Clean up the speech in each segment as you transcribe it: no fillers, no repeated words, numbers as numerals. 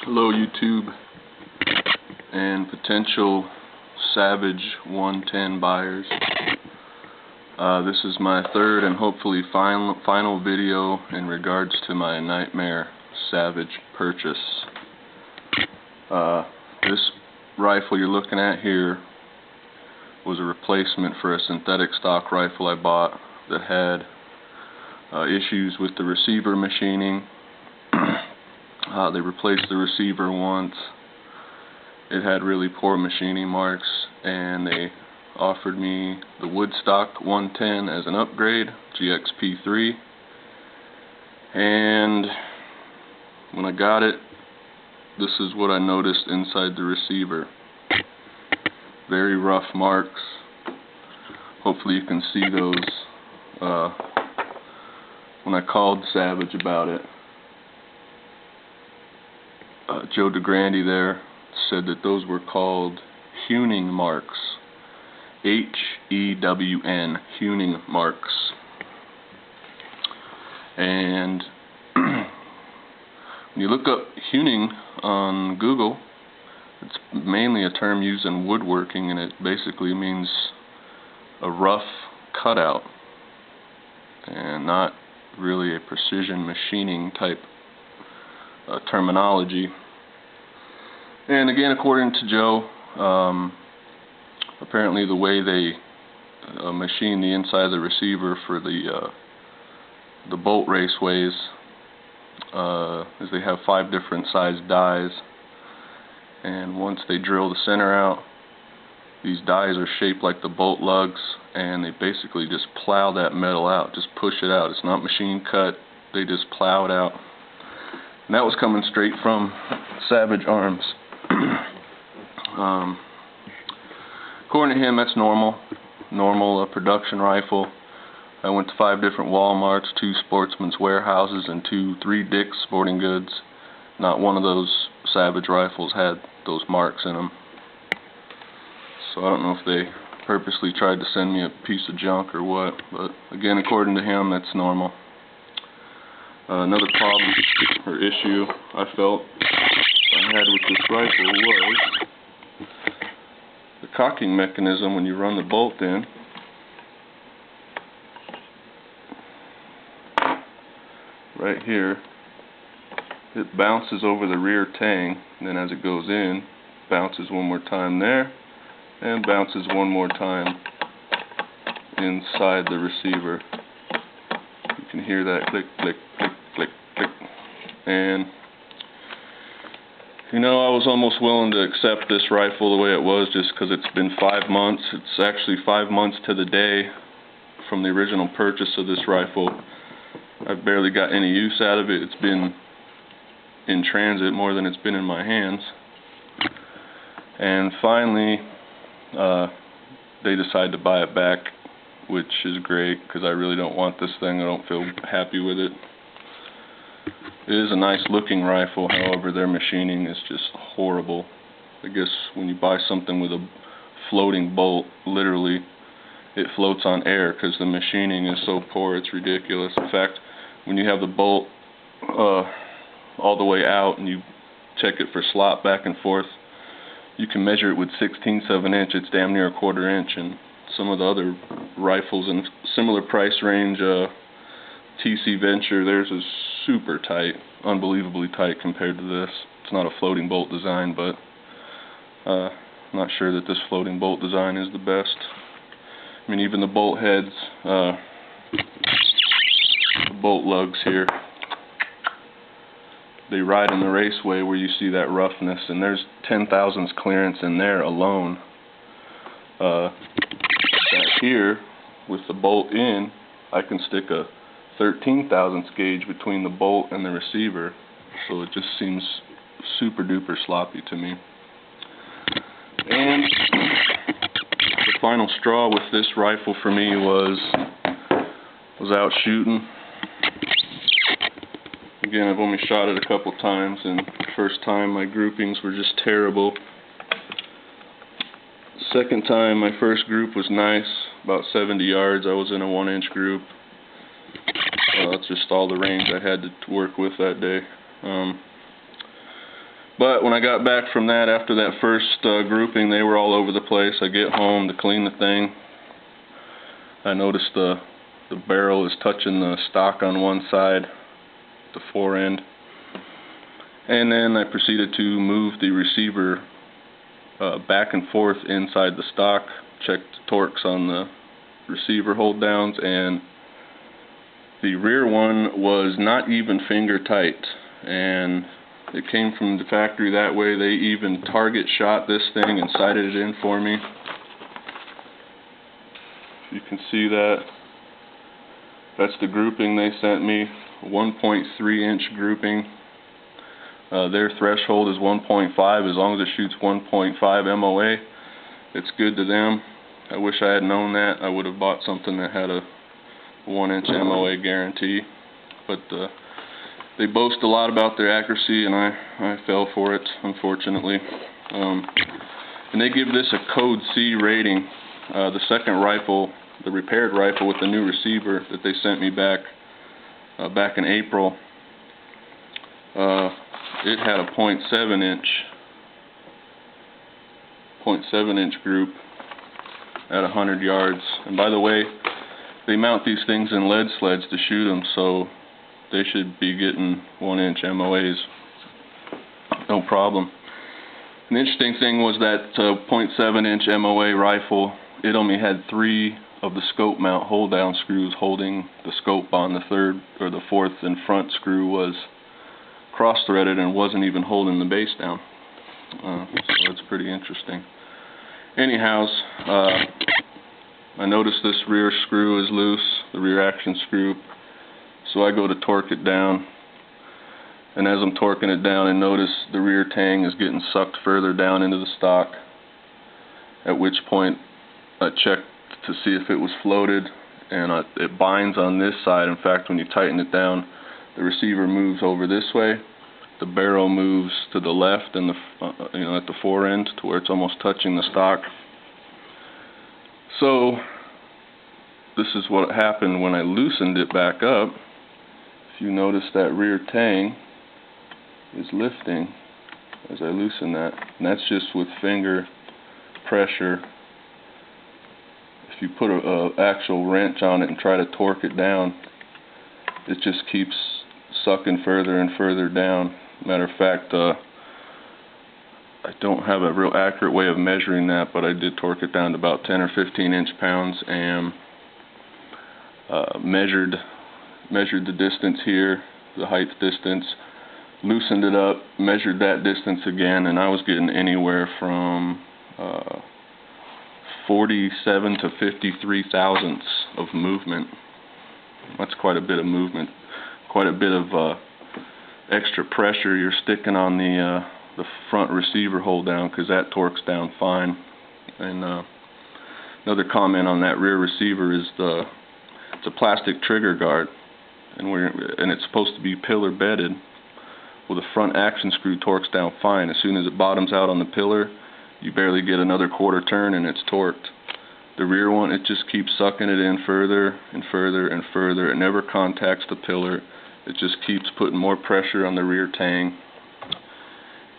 Hello YouTube and potential Savage 110 buyers. This is my third and hopefully final video in regards to my Nightmare Savage purchase. This rifle you're looking at here was a replacement for a synthetic stock rifle I bought that had issues with the receiver machining. They replaced the receiver once. It had really poor machining marks, and they offered me the Woodstock 110 as an upgrade, GXP3. And when I got it, this is what I noticed inside the receiver. Very rough marks. Hopefully you can see those when I called Savage about it. Joe DeGrande there said that those were called hewing marks. H-E-W-N, hewing marks. And when you look up hewing on Google, it's mainly a term used in woodworking, and it basically means a rough cutout and not really a precision machining type terminology. And again, according to Joe, apparently the way they machine the inside of the receiver for the bolt raceways is they have 5 different size dies, and once they drill the center out, these dies are shaped like the bolt lugs, and they basically just plow that metal out, just push it out. It's not machine cut, they just plow it out. And that was coming straight from Savage Arms. According to him, that's normal production rifle. I went to 5 different Walmarts, 2 Sportsman's Warehouses, and 3 Dick's Sporting Goods. Not one of those Savage rifles had those marks in them. So I don't know if they purposely tried to send me a piece of junk or what, but again, according to him, that's normal. Another problem or issue I felt I had with this rifle was the cocking mechanism when you run the bolt in. Right here, it bounces over the rear tang, and then as it goes in, bounces one more time there, and bounces one more time inside the receiver. You can hear that click, click, click, click, click. And you know, I was almost willing to accept this rifle the way it was just because it's been 5 months. It's actually 5 months to the day from the original purchase of this rifle. I've barely got any use out of it. It's been in transit more than it's been in my hands. And finally, they decide to buy it back, which is great because I really don't want this thing. I don't feel happy with it. It is a nice looking rifle, however their machining is just horrible. I guess when you buy something with a floating bolt, literally it floats on air because the machining is so poor, it's ridiculous. In fact, when you have the bolt all the way out and you check it for slot back and forth, you can measure it with 1/16 of an inch. It's damn near a 1/4 inch. And some of the other rifles in similar price range, TC Venture, theirs is super tight, unbelievably tight compared to this. It's not a floating bolt design, but I'm not sure that this floating bolt design is the best. I mean, even the bolt heads, the bolt lugs here, they ride in the raceway where you see that roughness, and there's 10 thousandths clearance in there alone. Back here, with the bolt in, I can stick a 13 thousandths gauge between the bolt and the receiver, so it just seems super duper sloppy to me. And the final straw with this rifle for me was out shooting. Again, I've only shot it a couple times, and the first time my groupings were just terrible. Second time, my first group was nice, about 70 yards. I was in a 1-inch group. That's just all the range I had to work with that day. But when I got back from that, after that first grouping, they were all over the place. I get home to clean the thing. I noticed the barrel is touching the stock on one side, the fore end. And then I proceeded to move the receiver back and forth inside the stock, checked the torques on the receiver hold downs, and the rear one was not even finger tight, and it came from the factory that way. They even target shot this thing and sighted it in for me. You can see that. That's the grouping they sent me, 1.3 inch grouping. Their threshold is 1.5. As long as it shoots 1.5 MOA, it's good to them. I wish I had known that. I would have bought something that had a 1 inch MOA guarantee. But they boast a lot about their accuracy, and I fell for it, unfortunately. And they give this a code C rating. The second rifle, the repaired rifle with the new receiver that they sent me back in April, it had a 0.7 inch group at 100 yards. And by the way, they mount these things in lead sleds to shoot them, so they should be getting 1 inch MOAs, no problem. An interesting thing was that 0.7 inch MOA rifle, it only had 3 of the scope mount hold down screws holding the scope on. The third or the fourth and front screw was cross threaded and wasn't even holding the base down. So that's pretty interesting. Anyhow, I noticed this rear screw is loose, the rear action screw, so I go to torque it down, and as I'm torquing it down, I notice the rear tang is getting sucked further down into the stock, at which point I checked to see if it was floated, and it binds on this side. In fact, when you tighten it down, the receiver moves over this way, the barrel moves to the left, and at the fore end to where it's almost touching the stock. So this is what happened when I loosened it back up. If you notice, that rear tang is lifting as I loosen that, and that's just with finger pressure. If you put an actual wrench on it and try to torque it down, it just keeps sucking further and further down. Matter of fact, I don't have a real accurate way of measuring that, but I did torque it down to about 10 or 15 inch-pounds and measured the distance here, the height distance, loosened it up, measured that distance again, and I was getting anywhere from 47 to 53 thousandths of movement. That's quite a bit of movement, quite a bit of extra pressure you're sticking on the front receiver hold down, because that torques down fine. And another comment on that rear receiver is it's a plastic trigger guard, and it's supposed to be pillar bedded. Well, the front action screw torques down fine. As soon as it bottoms out on the pillar, you barely get another quarter turn and it's torqued. The rear one, it just keeps sucking it in further and further and further. It never contacts the pillar. It just keeps putting more pressure on the rear tang,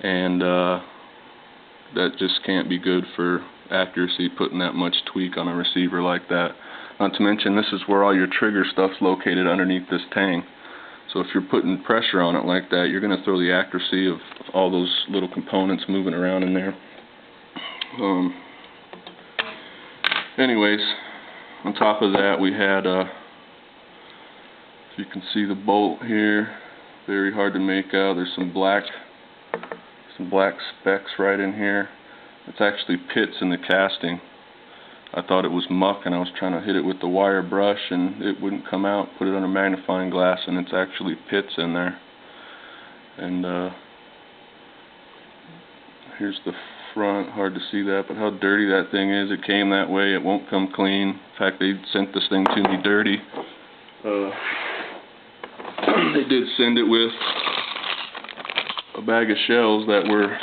and that just can't be good for accuracy, putting that much tweak on a receiver like that. Not to mention, this is where all your trigger stuff's located, underneath this tang. So if you're putting pressure on it like that, you're going to throw the accuracy of all those little components moving around in there. Anyways, on top of that, we had, if you can see the bolt here, very hard to make out. There's some black specks right in here. It's actually pits in the casting. I thought it was muck, and I was trying to hit it with the wire brush, and it wouldn't come out. Put it under magnifying glass, and it's actually pits in there. And here's the front. Hard to see that, but how dirty that thing is. It came that way. It won't come clean. In fact, they sent this thing to me dirty. They did send it with a bag of shells that were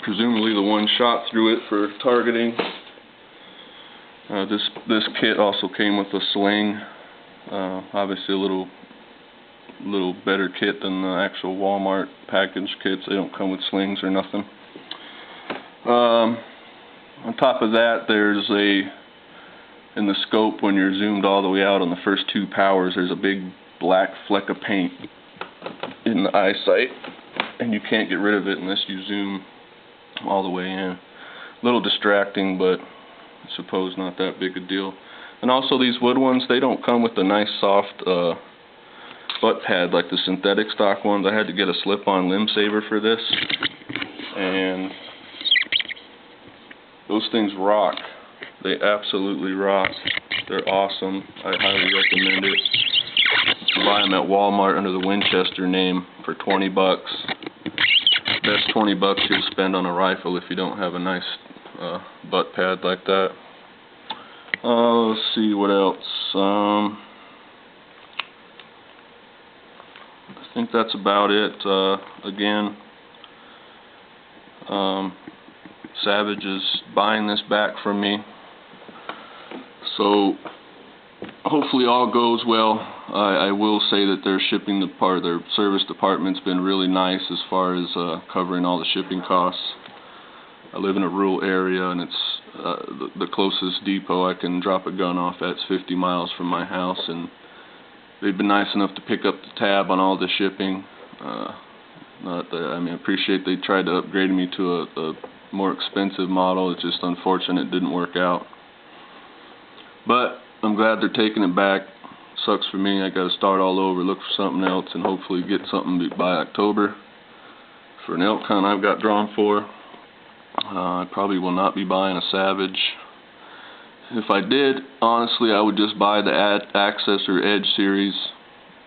presumably the one shot through it for targeting. This kit also came with a sling, obviously a little little better kit than the actual Walmart package kits. They don't come with slings or nothing. On top of that, there's in the scope, when you're zoomed all the way out on the first 2 powers, there's a big black fleck of paint in the eyesight, and you can't get rid of it unless you zoom all the way in. A little distracting, but I suppose not that big a deal. And also these wood ones, they don't come with a nice soft butt pad like the synthetic stock ones. I had to get a slip-on limb saver for this, and those things rock. They absolutely rock. They're awesome. I highly recommend it. You buy them at Walmart under the Winchester name for $20. Best $20 you'll spend on a rifle if you don't have a nice butt pad like that. Let's see what else. I think that's about it. Again, Savage is buying this back from me, so hopefully all goes well. I will say that their their service department's been really nice as far as covering all the shipping costs. I live in a rural area, and it's the closest depot I can drop a gun off at is 50 miles from my house, and they've been nice enough to pick up the tab on all the shipping. I appreciate they tried to upgrade me to a more expensive model. It's just unfortunate it didn't work out. But I'm glad they're taking it back. Sucks for me. I got to start all over, look for something else, and hopefully get something by October for an elk hunt I've got drawn for. I probably will not be buying a Savage. If I did, honestly, I would just buy the Access or Edge series.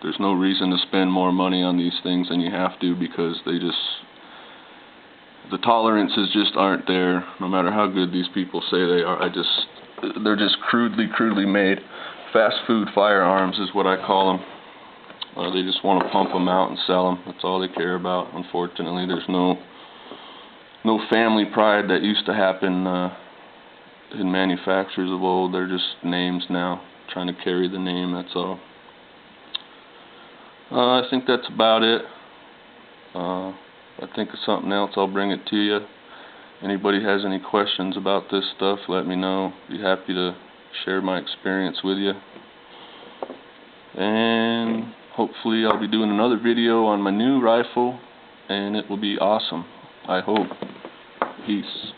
There's no reason to spend more money on these things than you have to, because the tolerances just aren't there, no matter how good these people say they are. They're just crudely made. Fast food firearms is what I call them. They just want to pump them out and sell them. That's all they care about. Unfortunately, there's no family pride that used to happen in manufacturers of old. They're just names now, trying to carry the name, that's all. I think that's about it. If I think of something else, I'll bring it to you. Anybody has any questions about this stuff, let me know. Be happy to share my experience with you. And hopefully I'll be doing another video on my new rifle, and it will be awesome, I hope. Peace.